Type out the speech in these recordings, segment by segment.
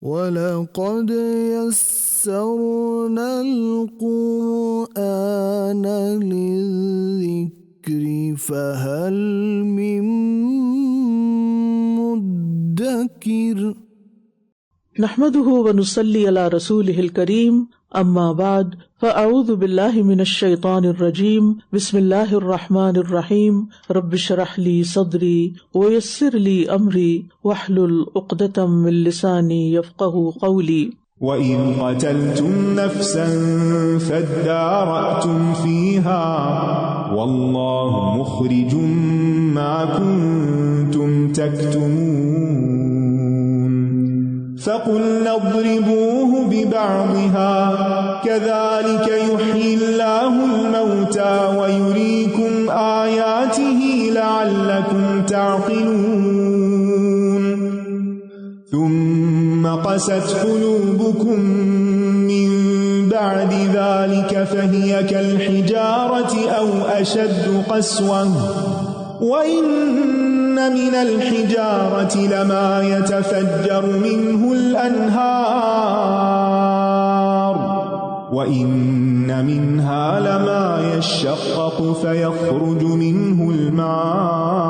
وَلَقَدْ يَسَّرْنَا الْقُرْآنَ لِلذِّكْرِ فَهَلْ مِن مُّدَّكِرٍ نحمده ونصلي على رسوله الكريم اما بعد فاعوذ بالله من الشيطان الرجيم بسم الله الرحمن الرحيم رب اشرح لي صدري ويسر لي امري واحلل عقدة من لساني يفقهوا قولي وَإِذْ قَتَلْتُمْ نَفْسًا فَادَّارَأْتُمْ فِيهَا وَاللَّهُ مُخْرِجٌ مَا كُنتُمْ تَكْتُمُونَ فَقُلْنَا اضْرِبُوهُ بِبَعْضِهَا كَذَلِكَ يُحْيِي اللَّهُ الْمَوْتَى وَيُرِيكُمْ آيَاتِهِ لَعَلَّكُمْ تَعْقِلُونَ ثُمَّ قَسَتْ قُلُوبُكُمْ مِنْ بَعْدِ ذَلِكَ فَهِيَ كَالْحِجَارَةِ أَوْ أَشَدُّ قَسْوَةً وَإِنَّ مِنَ الْحِجَارَةِ لَمَا يَتَفَجَّرُ مِنْهُ الْأَنْهَارُ وَإِنَّ مِنْهَا لَمَا يَشَّقَّقُ فَيَخْرُجُ مِنْهُ الْمَاءُ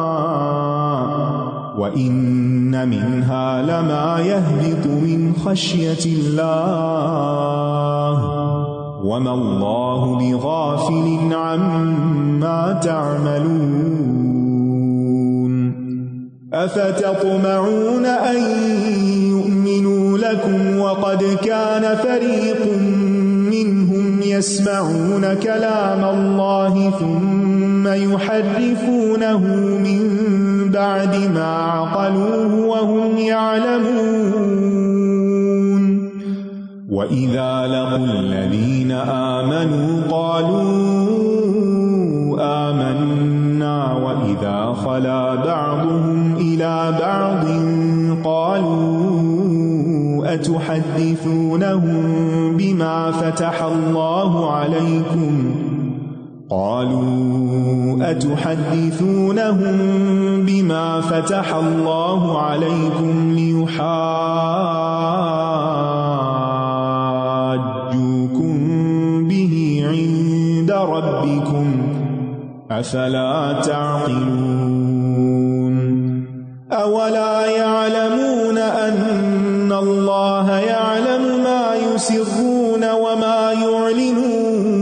وَإِنَّ مِنْهَا لَمَا يَهْبِطُ مِنْ خَشْيَةِ اللَّهِ وَمَا اللَّهُ بِغَافِلٍ عَمَّا تَعْمَلُونَ أَفَتَطْمَعُونَ أَنْ يُؤْمِنُوا لَكُمْ وَقَدْ كَانَ فَرِيقٌ مِّنْهُمْ يَسْمَعُونَ كَلَامَ اللَّهِ ثُمَّ يُحَرِّفُونَهُ مِنْ بَعْدِ مَا عَقَلُوهُ وَهُمْ يَعْلَمُونَ وَإِذَا لَقُوا الَّذِينَ آمَنُوا قَالُوا آمَنَّا وَإِذَا خَلَا بَعْضُهُمْ إِلَى بَعْضٍ قَالُوا أَتُحَدِّثُونَهُم بِمَا فَتَحَ اللَّهُ عَلَيْكُمْ لِيُحَاجُّوكُم بِهِ عِندَ رَبِّكُمْ أَفَلَا تَعْقِلُونَ أَوَلَا يَعْلَمُونَ أَنَّ اللَّهَ يَعْلَمُ مَا يُسِرُّونَ وَمَا يُعْلِنُونَ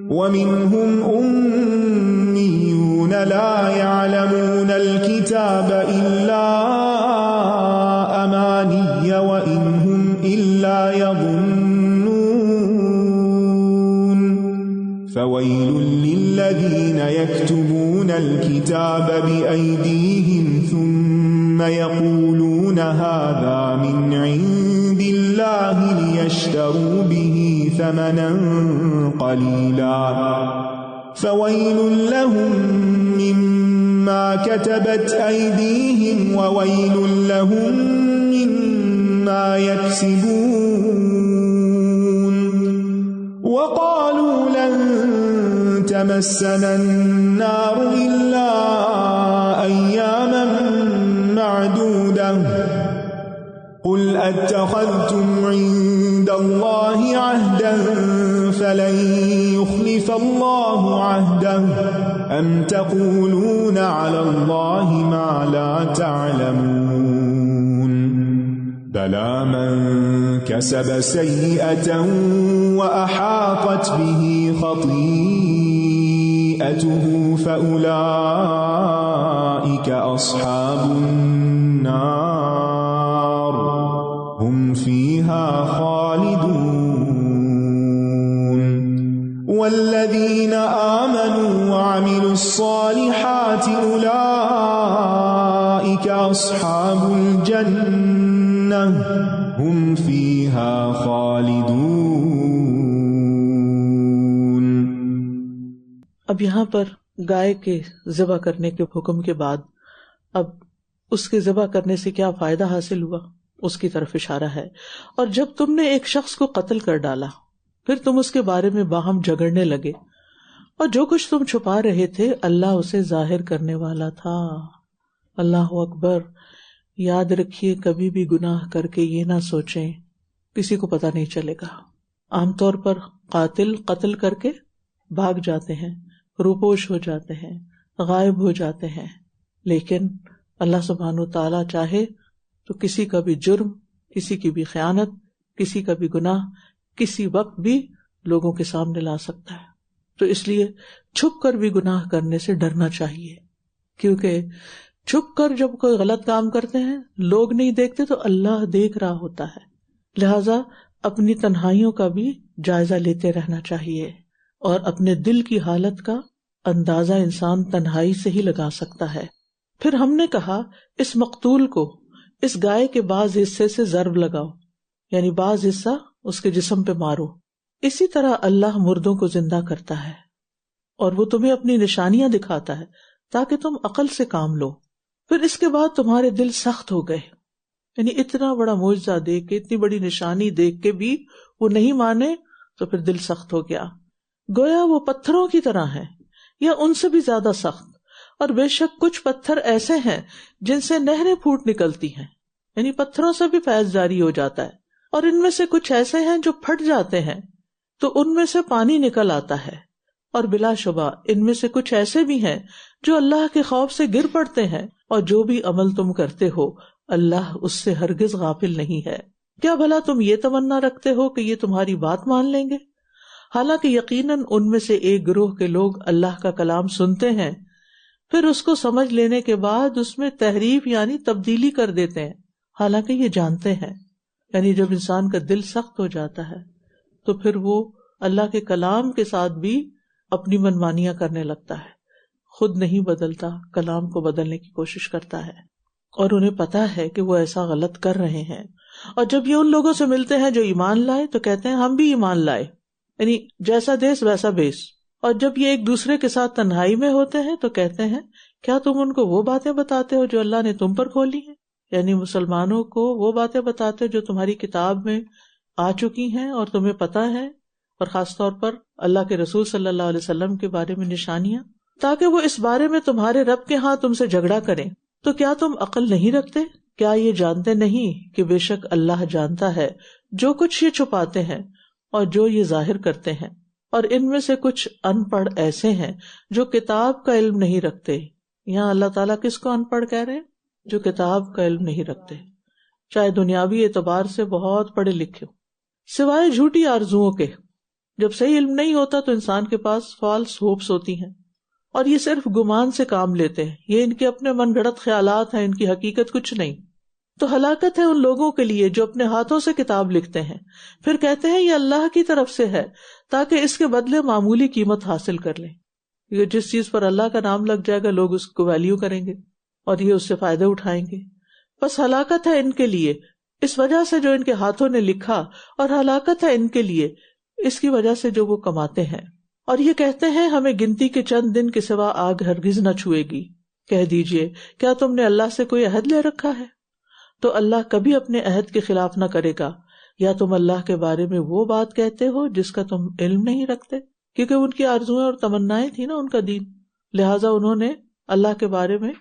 وَمِنْهُمْ أُمِّيُّونَ لَا يَعْلَمُونَ الْكِتَابَ إِلَّا أَمَانِيَّ وَإِنْ هُمْ إِلَّا يَظُنُّونَ فَوَيْلٌ لِلَّذِينَ يَكْتُبُونَ الْكِتَابَ بِأَيْدِيهِمْ ثُمَّ يَقُولُونَ هَذَا مِنْ عِنْدِ اللَّهِ لِيَشْتَرُوا بِهِ ثَمَنًا قَلِيلًا فَوَيْلٌ لَهُمْ مِمَّا كَتَبَتْ أَيْدِيهِمْ وَوَيْلٌ لَهُمْ مِمَّا يَكْسِبُونَ وَقَالُوا لَن تَمَسَّنَا النَّارُ إِلَّا أَيَّامًا مَّعْدُودَةً قُلْ أَتَّخَذْتُمْ عِندَ اللَّهِ عَهْدًا فَلَن يُخْلِفَ اللَّهُ عَهْدَهُ أَمْ تَقُولُونَ عَلَى اللَّهِ مَا لَا تَعْلَمُونَ بَلَى مَنْ كَسَبَ سَيِّئَةً وَأَحَاطَتْ بِهِ خَطِيئَتُهُ فَأُولَئِكَ أَصْحَابُ النَّارِ هُمْ فِيهَا خَالِدُونَ وَالَّذِينَ آمَنُوا وَعَمِلُوا الصَّالِحَاتِ أُولَئِكَ أَصْحَابُ الْجَنَّةِ هُمْ فِيهَا خَالِدُونَ۔ اب یہاں پر گائے کے ذبح کرنے کے حکم کے بعد اب اس کے ذبح کرنے سے کیا فائدہ حاصل ہوا اس کی طرف اشارہ ہے۔ اور جب تم نے ایک شخص کو قتل کر ڈالا پھر تم اس کے بارے میں باہم جھگڑنے لگے اور جو کچھ تم چھپا رہے تھے اللہ اسے ظاہر کرنے والا تھا۔ اللہ اکبر، یاد رکھیے کبھی بھی گناہ کر کے یہ نہ سوچیں کسی کو پتہ نہیں چلے گا. عام طور پر قاتل قتل کر کے بھاگ جاتے ہیں، روپوش ہو جاتے ہیں، غائب ہو جاتے ہیں، لیکن اللہ سبحانہ وتعالیٰ چاہے تو کسی کا بھی جرم، کسی کی بھی خیانت، کسی کا بھی گناہ کسی وقت بھی لوگوں کے سامنے لا سکتا ہے. تو اس لیے چھپ کر بھی گناہ کرنے سے ڈرنا چاہیے، کیونکہ چھپ کر جب کوئی غلط کام کرتے ہیں لوگ نہیں دیکھتے تو اللہ دیکھ رہا ہوتا ہے. لہذا اپنی تنہائیوں کا بھی جائزہ لیتے رہنا چاہیے، اور اپنے دل کی حالت کا اندازہ انسان تنہائی سے ہی لگا سکتا ہے. پھر ہم نے کہا اس مقتول کو اس گائے کے بعض حصے سے ضرب لگاؤ، یعنی بعض حصہ اس کے جسم پہ مارو. اسی طرح اللہ مردوں کو زندہ کرتا ہے اور وہ تمہیں اپنی نشانیاں دکھاتا ہے تاکہ تم عقل سے کام لو. پھر اس کے بعد تمہارے دل سخت ہو گئے، یعنی اتنا بڑا معجزہ دیکھ کے، اتنی بڑی نشانی دیکھ کے بھی وہ نہیں مانے تو پھر دل سخت ہو گیا. گویا وہ پتھروں کی طرح ہیں یا ان سے بھی زیادہ سخت. اور بے شک کچھ پتھر ایسے ہیں جن سے نہریں پھوٹ نکلتی ہیں، یعنی پتھروں سے بھی فیض جاری ہو جاتا ہے. اور ان میں سے کچھ ایسے ہیں جو پھٹ جاتے ہیں تو ان میں سے پانی نکل آتا ہے. اور بلا شبہ ان میں سے کچھ ایسے بھی ہیں جو اللہ کے خوف سے گر پڑتے ہیں، اور جو بھی عمل تم کرتے ہو اللہ اس سے ہرگز غافل نہیں ہے. کیا بھلا تم یہ تمنا رکھتے ہو کہ یہ تمہاری بات مان لیں گے؟ حالانکہ یقیناً ان میں سے ایک گروہ کے لوگ اللہ کا کلام سنتے ہیں، پھر اس کو سمجھ لینے کے بعد اس میں تحریف یعنی تبدیلی کر دیتے ہیں، حالانکہ یہ جانتے ہیں. یعنی جب انسان کا دل سخت ہو جاتا ہے تو پھر وہ اللہ کے کلام کے ساتھ بھی اپنی منمانیاں کرنے لگتا ہے، خود نہیں بدلتا، کلام کو بدلنے کی کوشش کرتا ہے. اور انہیں پتا ہے کہ وہ ایسا غلط کر رہے ہیں. اور جب یہ ان لوگوں سے ملتے ہیں جو ایمان لائے تو کہتے ہیں ہم بھی ایمان لائے، یعنی جیسا دیس ویسا بیس. اور جب یہ ایک دوسرے کے ساتھ تنہائی میں ہوتے ہیں تو کہتے ہیں کیا تم ان کو وہ باتیں بتاتے ہو جو اللہ نے تم پر کھولی ہیں، یعنی مسلمانوں کو وہ باتیں بتاتے ہو جو تمہاری کتاب میں آ چکی ہیں اور تمہیں پتا ہے، اور خاص طور پر اللہ کے رسول صلی اللہ علیہ وسلم کے بارے میں نشانیاں، تاکہ وہ اس بارے میں تمہارے رب کے ہاں تم سے جھگڑا کریں. تو کیا تم عقل نہیں رکھتے؟ کیا یہ جانتے نہیں کہ بے شک اللہ جانتا ہے جو کچھ یہ چھپاتے ہیں اور جو یہ ظاہر کرتے ہیں. اور ان میں سے کچھ ان پڑھ ایسے ہیں جو کتاب کا علم نہیں رکھتے. یہاں اللہ تعالیٰ کس کو ان پڑھ کہہ رہے ہیں؟ جو کتاب کا علم نہیں رکھتے، چاہے دنیاوی اعتبار سے بہت پڑھے لکھے ہو، سوائے جھوٹی آرزوؤں کے. جب صحیح علم نہیں ہوتا تو انسان کے پاس فالس ہوپس ہوتی ہیں، اور یہ صرف گمان سے کام لیتے ہیں، یہ ان کے اپنے من گھڑت خیالات ہیں، ان کی حقیقت کچھ نہیں. تو ہلاکت ہے ان لوگوں کے لیے جو اپنے ہاتھوں سے کتاب لکھتے ہیں پھر کہتے ہیں یہ اللہ کی طرف سے ہے تاکہ اس کے بدلے معمولی قیمت حاصل کر لیں. یہ جس چیز پر اللہ کا نام لگ جائے گا لوگ اس کو ویلیو کریں گے اور یہ اس سے فائدے اٹھائیں گے. بس ہلاکت ہے ان کے لیے اس وجہ سے جو ان کے ہاتھوں نے لکھا، اور ہلاکت ہے ان کے لیے اس کی وجہ سے جو وہ کماتے ہیں. اور یہ کہتے ہیں ہمیں گنتی کے چند دن کے سوا آگ ہرگز نہ چھوئے گی. کہہ دیجئے کیا تم نے اللہ سے کوئی عہد لے رکھا ہے؟ تو اللہ کبھی اپنے عہد کے خلاف نہ کرے گا. یا تم اللہ کے بارے میں وہ بات کہتے ہو جس کا تم علم نہیں رکھتے؟ کیونکہ ان کی آرزویں اور تمنائیں تھی نا ان کا دین، لہٰذا انہوں نے اللہ کے بارے میں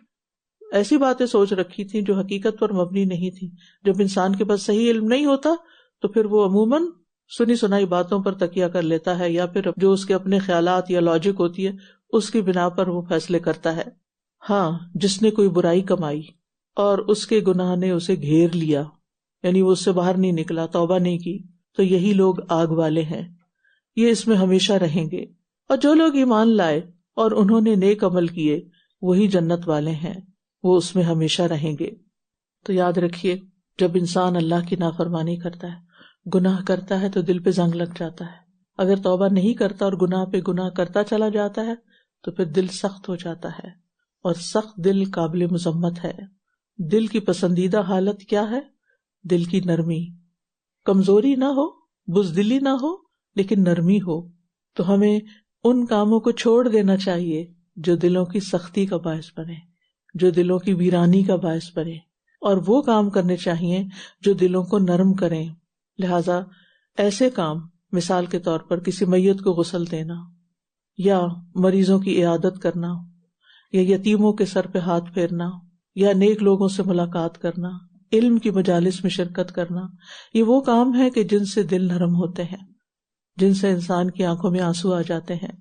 ایسی باتیں سوچ رکھی تھی جو حقیقت پر مبنی نہیں تھی. جب انسان کے پاس صحیح علم نہیں ہوتا تو پھر وہ عموماً سنی سنائی باتوں پر تکیہ کر لیتا ہے، یا پھر جو اس کے اپنے خیالات یا لاجک ہوتی ہے اس کی بنا پر وہ فیصلے کرتا ہے. ہاں، جس نے کوئی برائی کمائی اور اس کے گناہ نے اسے گھیر لیا، یعنی وہ اس سے باہر نہیں نکلا، توبہ نہیں کی، تو یہی لوگ آگ والے ہیں، یہ اس میں ہمیشہ رہیں گے. اور جو لوگ ایمان لائے اور انہوں نے نیک عمل کیے وہی جنت والے ہیں، وہ اس میں ہمیشہ رہیں گے. تو یاد رکھیے جب انسان اللہ کی نافرمانی کرتا ہے، گناہ کرتا ہے تو دل پہ زنگ لگ جاتا ہے. اگر توبہ نہیں کرتا اور گناہ پہ گناہ کرتا چلا جاتا ہے تو پھر دل سخت ہو جاتا ہے، اور سخت دل قابل مذمت ہے. دل کی پسندیدہ حالت کیا ہے؟ دل کی نرمی، کمزوری نہ ہو، بزدلی نہ ہو، لیکن نرمی ہو. تو ہمیں ان کاموں کو چھوڑ دینا چاہیے جو دلوں کی سختی کا باعث بنے، جو دلوں کی ویرانی کا باعث بنے، اور وہ کام کرنے چاہیے جو دلوں کو نرم کریں. لہذا ایسے کام، مثال کے طور پر کسی میت کو غسل دینا، یا مریضوں کی عیادت کرنا، یا یتیموں کے سر پہ ہاتھ پھیرنا، یا نیک لوگوں سے ملاقات کرنا، علم کی مجالس میں شرکت کرنا، یہ وہ کام ہے کہ جن سے دل نرم ہوتے ہیں، جن سے انسان کی آنکھوں میں آنسو آ جاتے ہیں۔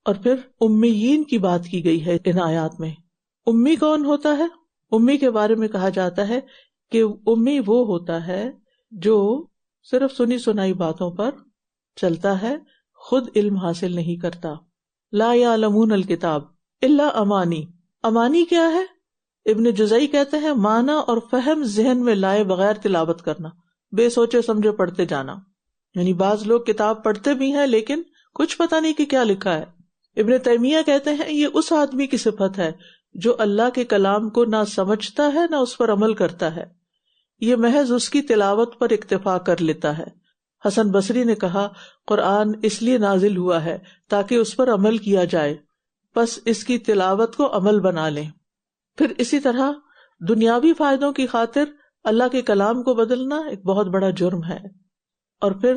اور پھر امیین کی بات کی گئی ہے ان آیات میں۔ امی کون ہوتا ہے؟ امی کے بارے میں کہا جاتا ہے کہ امی وہ ہوتا ہے جو صرف سنی سنائی باتوں پر چلتا ہے، خود علم حاصل نہیں کرتا۔ لا یعلمون الکتاب الا امانی۔ امانی کیا ہے؟ ابن جزئی کہتے ہیں معنی اور فہم ذہن میں لائے بغیر تلاوت کرنا، بے سوچے سمجھے پڑھتے جانا۔ یعنی بعض لوگ کتاب پڑھتے بھی ہیں لیکن کچھ پتہ نہیں کہ کیا لکھا ہے۔ ابن تیمیہ کہتے ہیں یہ اس آدمی کی صفت ہے جو اللہ کے کلام کو نہ سمجھتا ہے نہ اس پر عمل کرتا ہے، یہ محض اس کی تلاوت پر اکتفا کر لیتا ہے۔ حسن بصری نے کہا قرآن اس لیے نازل ہوا ہے تاکہ اس پر عمل کیا جائے، بس اس کی تلاوت کو عمل بنا لیں۔ پھر اسی طرح دنیاوی فائدوں کی خاطر اللہ کے کلام کو بدلنا ایک بہت بڑا جرم ہے۔ اور پھر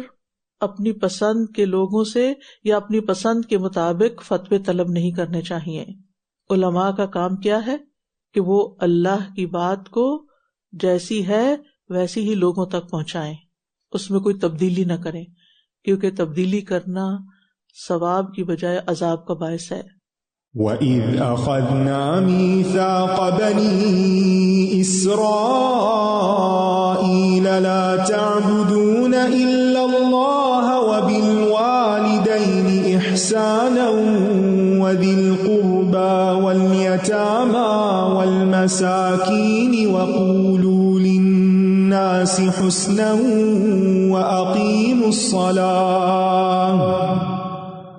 اپنی پسند کے لوگوں سے یا اپنی پسند کے مطابق فتوے طلب نہیں کرنے چاہیے۔ علماء کا کام کیا ہے کہ وہ اللہ کی بات کو جیسی ہے ویسی ہی لوگوں تک پہنچائیں، اس میں کوئی تبدیلی نہ کریں، کیونکہ تبدیلی کرنا ثواب کی بجائے عذاب کا باعث ہے۔ وَإِذْ أَخَذْنَا مِيثَاقَ بَنِي إِسْرَائِيلَ لَا تَعْبُدُونَ إِلَّا اللَّهَ وَبِالْوَالِدَيْنِ إِحْسَانًا وَذِي الْقُرْبَى وَالْيَتَامَى وَالْمَسَاكِينِ وَقُولُوا لِلنَّاسِ حُسْنًا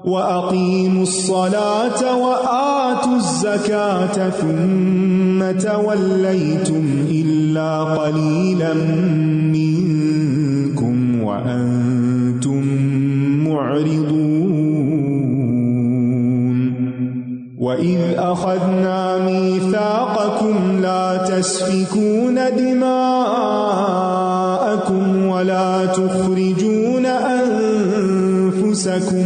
وَأَقِيمُوا الصَّلَاةَ وَآتُوا الزَّكَاةَ ثُمَّ تَوَلَّيْتُمْ إِلَّا قَلِيلًا مِّنكُمْ وَأَنتُم مُّعْرِضُونَ وَإِذْ أَخَذْنَا مِيثَاقَكُمْ لَا تَسْفِكُونَ دِمَاءَكُمْ وَلَا تُخْرِجُونَ أَنفُسَكُمْ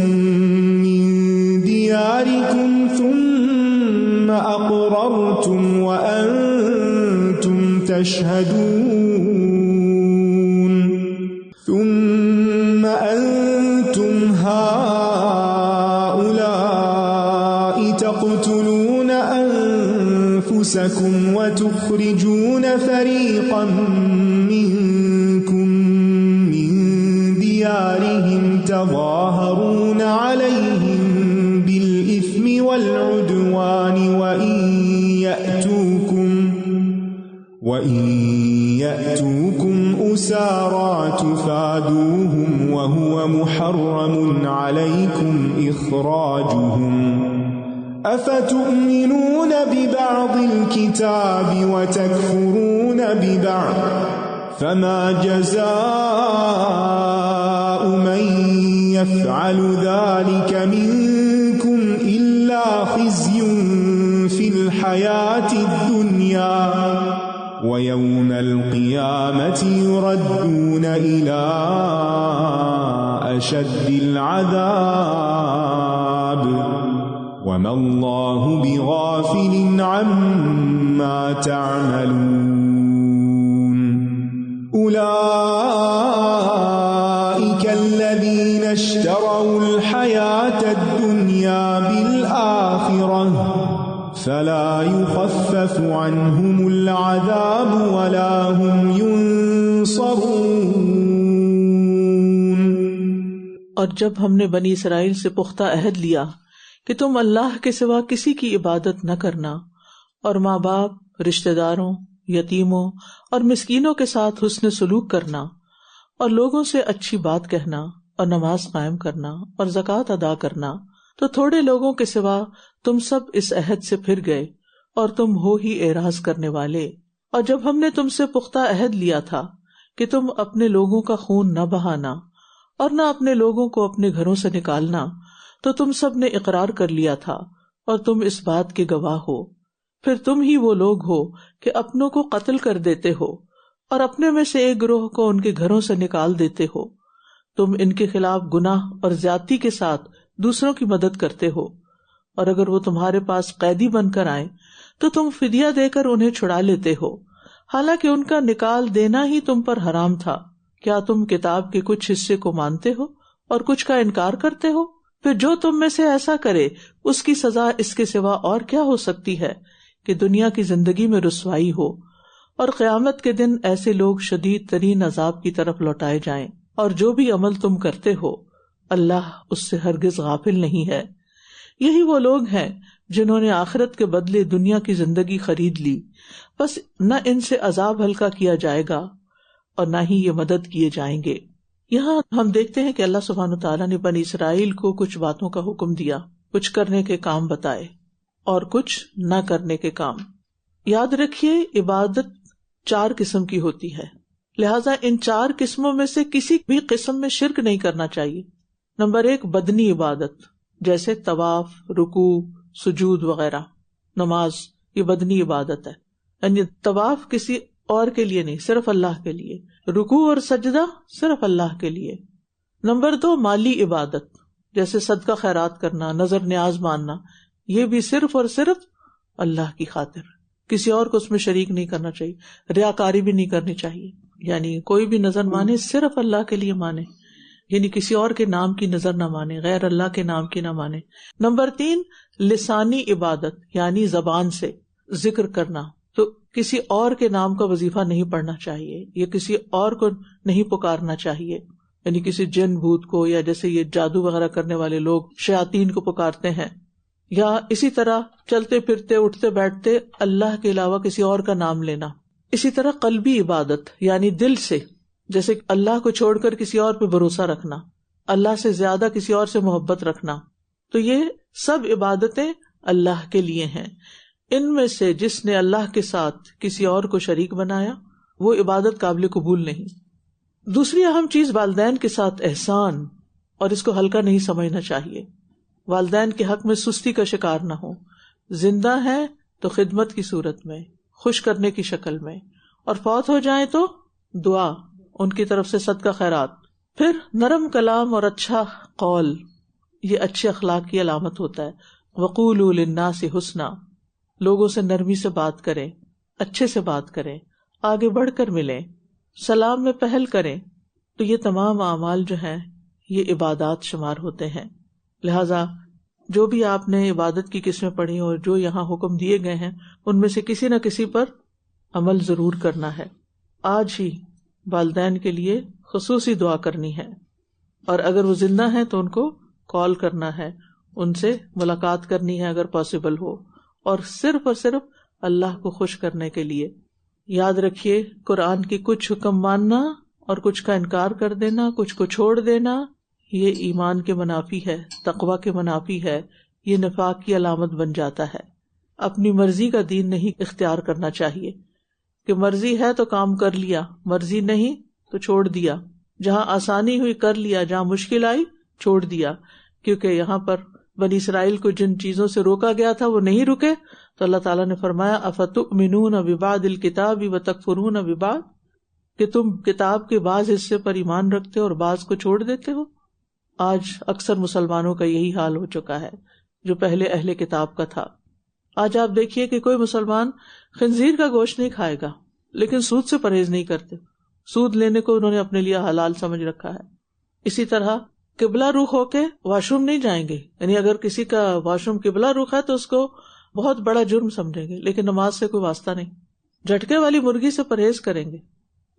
مِنْ دِيَارِكُمْ ثُمَّ أَقْرَرْتُمْ وَأَنْتُمْ تَشْهَدُونَ ثُمَّ أَنْتُمْ هَؤُلَاءِ تَقْتُلُونَ أَنفُسَكُمْ وَتُخْرِجُونَ فَرِيقًا مِنْكُمْ مِنْ دِيَارِهِمْ تَظَاهَرُونَ عَلَيْهِمْ بِالْإِثْمِ وَالْعُدْوَانِ وَإِنْ يَأْتُوكُمْ أُسَارَى تُفَادُوهُمْ وَهُوَ مُحَرَّمٌ عَلَيْكُمْ إِخْرَاجُهُمْ أَفَتُؤْمِنُونَ بِبَعْضِ الْكِتَابِ وَتَكْفُرُونَ بِبَعْضٍ فَمَا جَزَاءُ مَنْ يَفْعَلُ ذَلِكَ مِنْكُمْ إِلَّا خِزْيٌ فِي الْحَيَاةِ الدُّنْيَا وَيَوْمَ الْقِيَامَةِ يُرَدُّونَ إِلَى أَشَدِّ الْعَذَابِ وَمَا اللَّهُ بِغَافِلٍ عَمَّا تَعْمَلُونَ أُولَئِكَ الَّذِينَ اشْتَرَوُا الْحَيَاةَ الدُّنْيَا بِالْآخِرَةِ فَلَا يُخَفَّفُ عَنْهُمُ الْعَذَابُ وَلَا هُمْ يُنصَرُونَ۔ اور جب ہم نے بنی اسرائیل سے پختہ عہد لیا کہ تم اللہ کے سوا کسی کی عبادت نہ کرنا اور ماں باپ، رشتہ داروں، یتیموں اور مسکینوں کے ساتھ حسن سلوک کرنا اور لوگوں سے اچھی بات کہنا اور نماز قائم کرنا اور زکوٰۃ ادا کرنا، تو تھوڑے لوگوں کے سوا تم سب اس عہد سے پھر گئے اور تم ہو ہی اعراض کرنے والے۔ اور جب ہم نے تم سے پختہ عہد لیا تھا کہ تم اپنے لوگوں کا خون نہ بہانا اور نہ اپنے لوگوں کو اپنے گھروں سے نکالنا، تو تم سب نے اقرار کر لیا تھا اور تم اس بات کے گواہ ہو۔ پھر تم ہی وہ لوگ ہو کہ اپنوں کو قتل کر دیتے ہو اور اپنے میں سے ایک گروہ کو ان کے گھروں سے نکال دیتے ہو۔ تم ان کے خلاف گناہ اور زیادتی کے ساتھ دوسروں کی مدد کرتے ہو، اور اگر وہ تمہارے پاس قیدی بن کر آئیں تو تم فدیہ دے کر انہیں چھڑا لیتے ہو، حالانکہ ان کا نکال دینا ہی تم پر حرام تھا۔ کیا تم کتاب کے کچھ حصے کو مانتے ہو اور کچھ کا انکار کرتے ہو؟ پھر جو تم میں سے ایسا کرے اس کی سزا اس کے سوا اور کیا ہو سکتی ہے کہ دنیا کی زندگی میں رسوائی ہو اور قیامت کے دن ایسے لوگ شدید ترین عذاب کی طرف لوٹائے جائیں۔ اور جو بھی عمل تم کرتے ہو اللہ اس سے ہرگز غافل نہیں ہے۔ یہی وہ لوگ ہیں جنہوں نے آخرت کے بدلے دنیا کی زندگی خرید لی، بس نہ ان سے عذاب ہلکا کیا جائے گا اور نہ ہی یہ مدد کیے جائیں گے۔ یہاں ہم دیکھتے ہیں کہ اللہ سبحانہ وتعالیٰ نے بنی اسرائیل کو کچھ باتوں کا حکم دیا، کچھ کرنے کے کام بتائے اور کچھ نہ کرنے کے کام۔ یاد رکھیے عبادت 4 قسم کی ہوتی ہے، لہٰذا ان 4 قسموں میں سے کسی بھی قسم میں شرک نہیں کرنا چاہیے۔ نمبر 1 بدنی عبادت، جیسے طواف، رکوع، سجود وغیرہ۔ نماز یہ بدنی عبادت ہے، یعنی طواف کسی اور کے لیے نہیں، صرف اللہ کے لیے۔ رکوع اور سجدہ صرف اللہ کے لیے۔ نمبر 2 مالی عبادت، جیسے صدقہ خیرات کرنا، نظر نیاز ماننا، یہ بھی صرف اور صرف اللہ کی خاطر، کسی اور کو اس میں شریک نہیں کرنا چاہیے، ریاکاری بھی نہیں کرنی چاہیے، یعنی کوئی بھی نظر مانے صرف اللہ کے لیے مانے، یعنی کسی اور کے نام کی نظر نہ مانے، غیر اللہ کے نام کی نہ مانے۔ نمبر 3 لسانی عبادت، یعنی زبان سے ذکر کرنا، تو کسی اور کے نام کا وظیفہ نہیں پڑھنا چاہیے، یا کسی اور کو نہیں پکارنا چاہیے، یعنی کسی جن بھوت کو، یا جیسے یہ جادو وغیرہ کرنے والے لوگ شیاطین کو پکارتے ہیں، یا اسی طرح چلتے پھرتے اٹھتے بیٹھتے اللہ کے علاوہ کسی اور کا نام لینا۔ اسی طرح قلبی عبادت، یعنی دل سے، جیسے اللہ کو چھوڑ کر کسی اور پہ بھروسہ رکھنا، اللہ سے زیادہ کسی اور سے محبت رکھنا، تو یہ سب عبادتیں اللہ کے لیے ہیں۔ ان میں سے جس نے اللہ کے ساتھ کسی اور کو شریک بنایا وہ عبادت قابل قبول نہیں۔ دوسری اہم چیز والدین کے ساتھ احسان، اور اس کو ہلکا نہیں سمجھنا چاہیے۔ والدین کے حق میں سستی کا شکار نہ ہو، زندہ ہیں تو خدمت کی صورت میں، خوش کرنے کی شکل میں، اور فوت ہو جائیں تو دعا، ان کی طرف سے صدقہ خیرات۔ پھر نرم کلام اور اچھا قول، یہ اچھے اخلاق کی علامت ہوتا ہے۔ وقولوا للناس حسنا، لوگوں سے نرمی سے بات کریں، اچھے سے بات کریں، آگے بڑھ کر ملیں، سلام میں پہل کریں۔ تو یہ تمام اعمال جو ہیں یہ عبادات شمار ہوتے ہیں۔ لہذا جو بھی آپ نے عبادت کی قسمیں پڑھی اور جو یہاں حکم دیے گئے ہیں ان میں سے کسی نہ کسی پر عمل ضرور کرنا ہے۔ آج ہی والدین کے لیے خصوصی دعا کرنی ہے، اور اگر وہ زندہ ہیں تو ان کو کال کرنا ہے، ان سے ملاقات کرنی ہے اگر پاسبل ہو، اور صرف اللہ کو خوش کرنے کے لیے۔ یاد رکھیے قرآن کی کچھ حکم ماننا اور کچھ کا انکار کر دینا، کچھ کو چھوڑ دینا، یہ ایمان کے منافی ہے، تقوی کے منافی ہے، یہ نفاق کی علامت بن جاتا ہے۔ اپنی مرضی کا دین نہیں اختیار کرنا چاہیے کہ مرضی ہے تو کام کر لیا، مرضی نہیں تو چھوڑ دیا، جہاں آسانی ہوئی کر لیا، جہاں مشکل آئی چھوڑ دیا۔ کیونکہ یہاں پر بنی اسرائیل کو جن چیزوں سے روکا گیا تھا وہ نہیں رکے، تو اللہ تعالیٰ نے فرمایا افتؤمنون ببعض الکتاب وتکفرون ببعض، کہ تم کتاب کے بعض حصے پر ایمان رکھتے ہو اور بعض کو چھوڑ دیتے ہو۔ آج اکثر مسلمانوں کا یہی حال ہو چکا ہے جو پہلے اہل کتاب کا تھا۔ آج آپ دیکھیے کہ کوئی مسلمان خنزیر کا گوشت نہیں کھائے گا لیکن سود سے پرہیز نہیں کرتے، سود لینے کو انہوں نے اپنے لیے حلال سمجھ رکھا ہے۔ اسی طرح قبلہ رخ ہو کے واش روم نہیں جائیں گے، یعنی اگر کسی کا واش روم قبلہ رخ ہے تو اس کو بہت بڑا جرم سمجھیں گے، لیکن نماز سے کوئی واسطہ نہیں۔ جھٹکے والی مرغی سے پرہیز کریں گے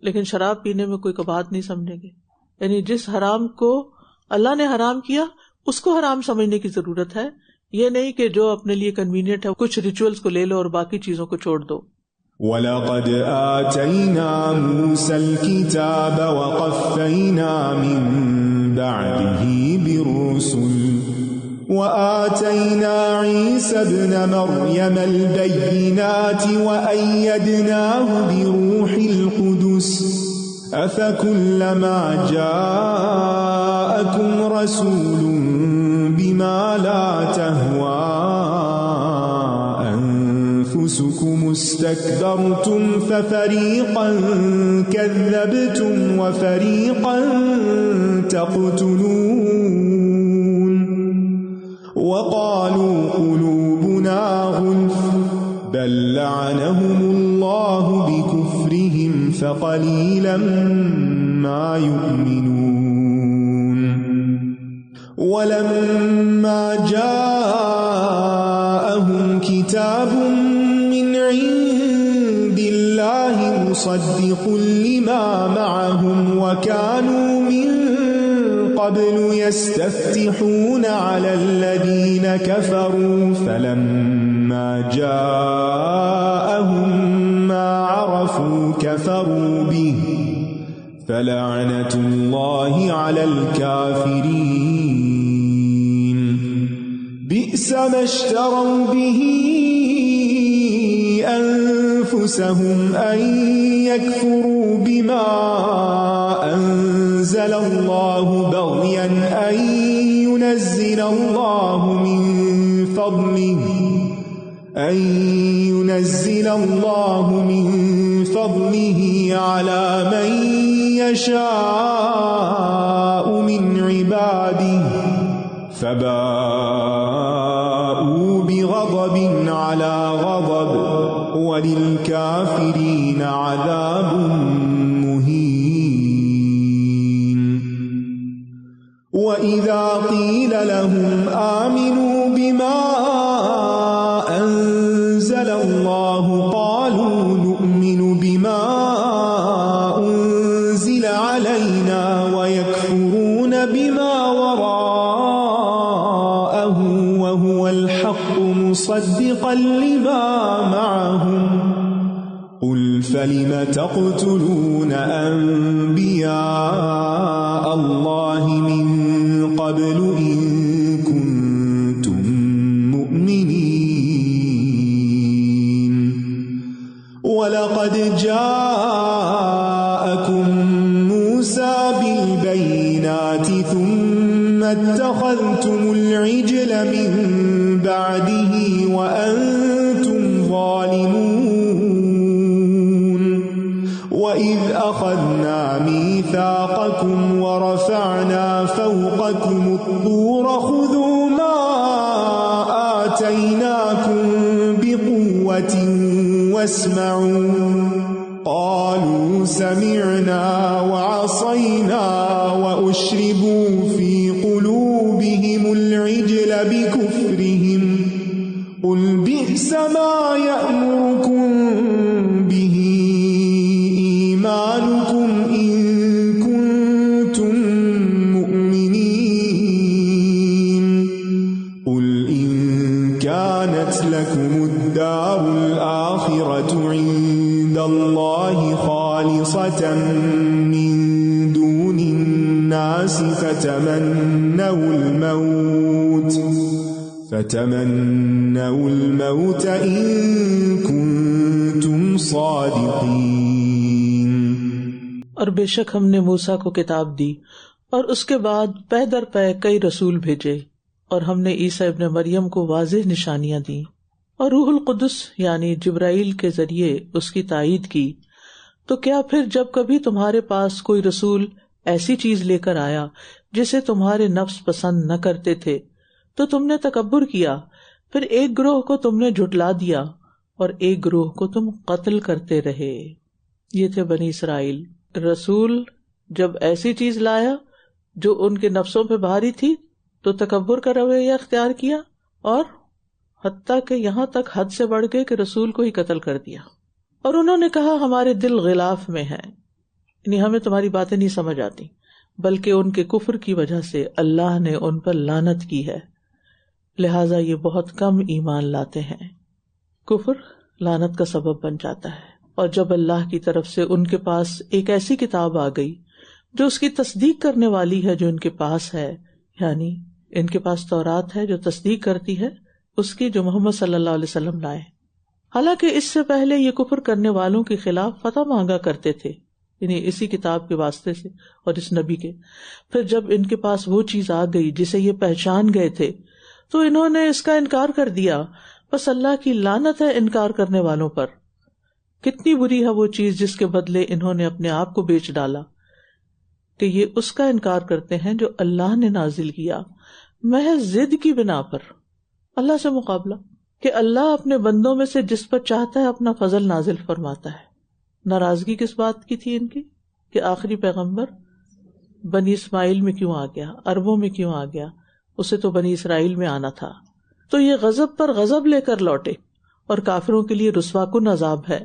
لیکن شراب پینے میں کوئی کباہت نہیں سمجھیں گے۔ یعنی جس حرام کو اللہ نے حرام کیا اس کو حرام سمجھنے کی ضرورت ہے، یہ نہیں کہ جو اپنے لیے کنوینئنٹ ہے کچھ ریچولز کو لے لو اور باقی چیزوں کو چھوڑ دو۔ وَلَقَدْ آتَيْنَا مُوسَى الْكِتَابَ وَقَفَّيْنَا مِن بَعْدِهِ بِالرُّسُلِ وَآتَيْنَا عِيسَى ابْنَ مَرْيَمَ الْبَيِّنَاتِ وَأَيَّدْنَاهُ بِرُوحِ الْقُدُسِ أَفَكُلَّمَا جَاءَكُمْ رَسُولٌ بِمَا لَا تَهْوَىٰ أَنفُسُكُمُ اسْتَكْبَرْتُمْ فَفَرِيقًا كَذَّبْتُمْ وَفَرِيقًا تَقْتُلُونَ وقالوا قلوبنا غلف بل لعنهم الله بكفرهم فقليلا ما يؤمنون ولما جاءهم كتاب من عند الله مصدق لما معهم وكانوا من قبل يستفتحون على الذين كفروا فلما جاءهم ما عرفوا كفروا به فلعنة الله على الكافرين بئس ما اشتروا به أنفسهم أن يكفروا بما أنزل الله بغيا أن ينزل الله من فضله على من يشاء من عباده فباءوا بغضب على غضب وللكافرين عذاب مهين وإذا قيل لهم آمنوا بما أنزل الله قالوا نؤمن بما أنزل علينا ويكفرون بما وراءه وهو الحق مصدقا لما معهم قل فلم تقتلون أنبياء الله من قبل إن كنتم مؤمنين ولقد جاءكم موسى بالبينات ثم اتخذتم العجل من بعده وأنتم ظالمون وإذ أخذنا ميثاقكم ورفعنا فوقكم الطور خذوا ما آتيناكم بقوة واسمعوا قالوا سمعنا وعصينا وأشربوا في قلوبهم العجل بكفرهم قل بئس ما يأمركم به إيمانكم إن كنتم مؤمنين قل إن كانت لكم الدار الآخرة عند الله خالصة من دون الناس فتمنوا الموت إن كنتم صادقين اور بے شک ہم نے موسیٰ کو کتاب دی اور اس کے بعد پے در پے کئی رسول بھیجے اور ہم نے عیسیٰ ابن مریم کو واضح نشانیاں دی اور روح القدس یعنی جبرائیل کے ذریعے اس کی تائید کی. تو کیا پھر جب کبھی تمہارے پاس کوئی رسول ایسی چیز لے کر آیا جسے تمہارے نفس پسند نہ کرتے تھے تو تم نے تکبر کیا، پھر ایک گروہ کو تم نے جھٹلا دیا اور ایک گروہ کو تم قتل کرتے رہے. یہ تھے بنی اسرائیل. رسول جب ایسی چیز لایا جو ان کے نفسوں پہ بھاری تھی تو تکبر کا رویہ اختیار کیا اور حتیٰ کہ یہاں تک حد سے بڑھ گئے کہ رسول کو ہی قتل کر دیا. اور انہوں نے کہا ہمارے دل غلاف میں ہیں، یعنی ہمیں تمہاری باتیں نہیں سمجھ آتی، بلکہ ان کے کفر کی وجہ سے اللہ نے ان پر لعنت کی ہے، لہٰذا یہ بہت کم ایمان لاتے ہیں. کفر لعنت کا سبب بن جاتا ہے. اور جب اللہ کی طرف سے ان کے پاس ایک ایسی کتاب آ گئی جو اس کی تصدیق کرنے والی ہے جو ان کے پاس ہے، یعنی ان کے پاس تورات ہے جو تصدیق کرتی ہے اس کی جو محمد صلی اللہ علیہ وسلم لائے. حالانکہ اس سے پہلے یہ کفر کرنے والوں کے خلاف فتح مانگا کرتے تھے، یعنی اسی کتاب کے واسطے سے اور اس نبی کے. پھر جب ان کے پاس وہ چیز آ گئی جسے یہ پہچان گئے تھے تو انہوں نے اس کا انکار کر دیا. بس اللہ کی لعنت ہے انکار کرنے والوں پر. کتنی بری ہے وہ چیز جس کے بدلے انہوں نے اپنے آپ کو بیچ ڈالا کہ یہ اس کا انکار کرتے ہیں جو اللہ نے نازل کیا محض ضد کی بنا پر. اللہ سے مقابلہ کہ اللہ اپنے بندوں میں سے جس پر چاہتا ہے اپنا فضل نازل فرماتا ہے. ناراضگی کس بات کی تھی ان کی کہ آخری پیغمبر بنی اسماعیل میں کیوں آ گیا، عربوں میں کیوں آ گیا، اسے تو بنی اسرائیل میں آنا تھا. تو یہ غضب پر غضب لے کر لوٹے اور کافروں کے لیے رسوا کن عذاب ہے.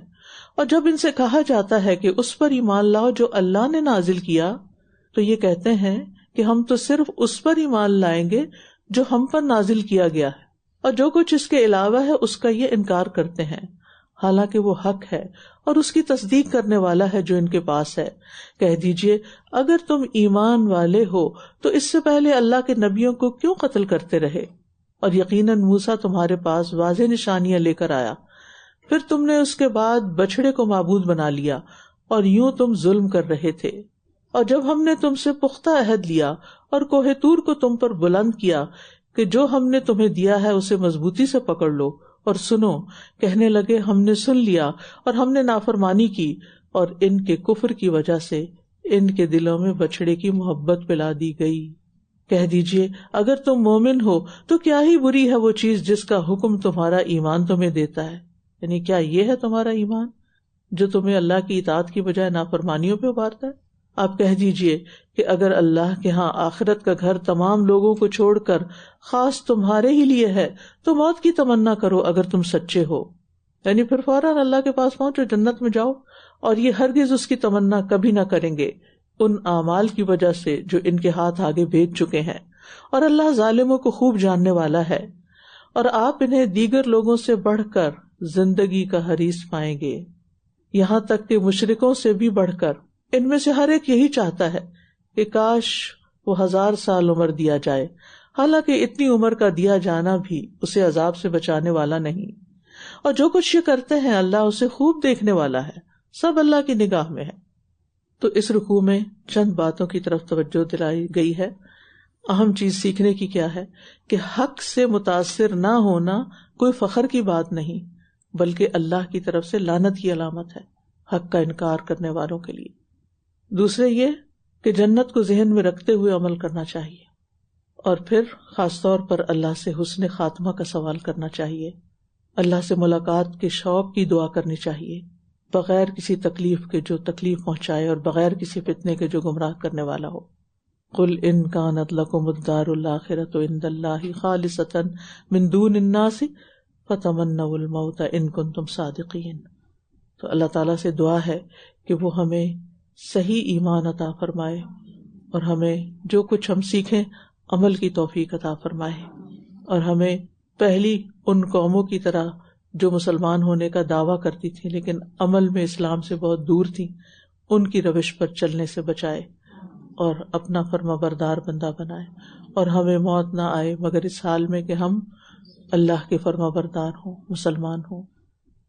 اور جب ان سے کہا جاتا ہے کہ اس پر ایمان لاؤ جو اللہ نے نازل کیا، تو یہ کہتے ہیں کہ ہم تو صرف اس پر ایمان لائیں گے جو ہم پر نازل کیا گیا ہے، اور جو کچھ اس کے علاوہ ہے اس کا یہ انکار کرتے ہیں، حالانکہ وہ حق ہے اور اس کی تصدیق کرنے والا ہے جو ان کے پاس ہے. کہہ دیجئے اگر تم ایمان والے ہو تو اس سے پہلے اللہ کے نبیوں کو کیوں قتل کرتے رہے، اور یقیناً موسیٰ تمہارے پاس واضح نشانیاں لے کر آیا، پھر تم نے اس کے بعد بچھڑے کو معبود بنا لیا اور یوں تم ظلم کر رہے تھے. اور جب ہم نے تم سے پختہ عہد لیا اور کوہ طور کو تم پر بلند کیا کہ جو ہم نے تمہیں دیا ہے اسے مضبوطی سے پکڑ لو اور سنو، کہنے لگے ہم نے سن لیا اور ہم نے نافرمانی کی، اور ان کے کفر کی وجہ سے ان کے دلوں میں بچھڑے کی محبت پلا دی گئی. کہہ دیجئے اگر تم مومن ہو تو کیا ہی بری ہے وہ چیز جس کا حکم تمہارا ایمان تمہیں دیتا ہے. یعنی کیا یہ ہے تمہارا ایمان جو تمہیں اللہ کی اطاعت کی بجائے نافرمانیوں پہ ابھارتا ہے؟ آپ کہہ دیجئے کہ اگر اللہ کے ہاں آخرت کا گھر تمام لوگوں کو چھوڑ کر خاص تمہارے ہی لیے ہے تو موت کی تمنا کرو اگر تم سچے ہو. یعنی پھر فوراً اللہ کے پاس پہنچو، جنت میں جاؤ. اور یہ ہرگز اس کی تمنا کبھی نہ کریں گے ان اعمال کی وجہ سے جو ان کے ہاتھ آگے بھیج چکے ہیں، اور اللہ ظالموں کو خوب جاننے والا ہے. اور آپ انہیں دیگر لوگوں سے بڑھ کر زندگی کا حریص پائیں گے، یہاں تک کہ مشرکوں سے بھی بڑھ کر. ان میں سے ہر ایک یہی چاہتا ہے کہ کاش وہ 1000 سال عمر دیا جائے، حالانکہ اتنی عمر کا دیا جانا بھی اسے عذاب سے بچانے والا نہیں. اور جو کچھ یہ کرتے ہیں اللہ اسے خوب دیکھنے والا ہے، سب اللہ کی نگاہ میں ہے. تو اس رکوع میں چند باتوں کی طرف توجہ دلائی گئی ہے. اہم چیز سیکھنے کی کیا ہے کہ حق سے متاثر نہ ہونا کوئی فخر کی بات نہیں، بلکہ اللہ کی طرف سے لعنت کی علامت ہے حق کا انکار کرنے والوں کے لیے. دوسرے یہ کہ جنت کو ذہن میں رکھتے ہوئے عمل کرنا چاہیے، اور پھر خاص طور پر اللہ سے حسن خاتمہ کا سوال کرنا چاہیے، اللہ سے ملاقات کے شوق کی دعا کرنی چاہیے، بغیر کسی تکلیف کے جو تکلیف پہنچائے اور بغیر کسی فتنے کے جو گمراہ کرنے والا ہو. قل ان کانت لکم الدار الآخرۃ عند اللہ خالصۃ من دون الناس فتمنوا الموت ان کنتم صادقین. تو اللہ تعالیٰ سے دعا ہے کہ وہ ہمیں صحیح ایمان عطا فرمائے اور ہمیں جو کچھ ہم سیکھیں عمل کی توفیق عطا فرمائے، اور ہمیں پہلی ان قوموں کی طرح جو مسلمان ہونے کا دعویٰ کرتی تھی لیکن عمل میں اسلام سے بہت دور تھی، ان کی روش پر چلنے سے بچائے اور اپنا فرما بردار بندہ بنائے، اور ہمیں موت نہ آئے مگر اس حال میں کہ ہم اللہ کے فرما بردار ہوں، مسلمان ہوں.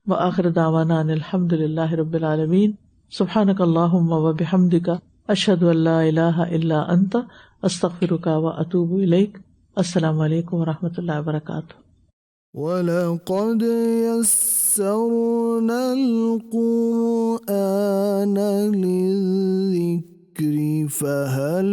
وآخر دعوانا ان الحمد للہ رب العالمین. سبحانک اللہم وبحمدک اشہد ان لا الہ الا انت استغفرک واتوب الیک. السلام علیکم ورحمۃ اللہ وبرکاتہ. وَلَقَدْ يَسَّرْنَا الْقُرْآنَ لِلذِّكْرِ فَهَلْ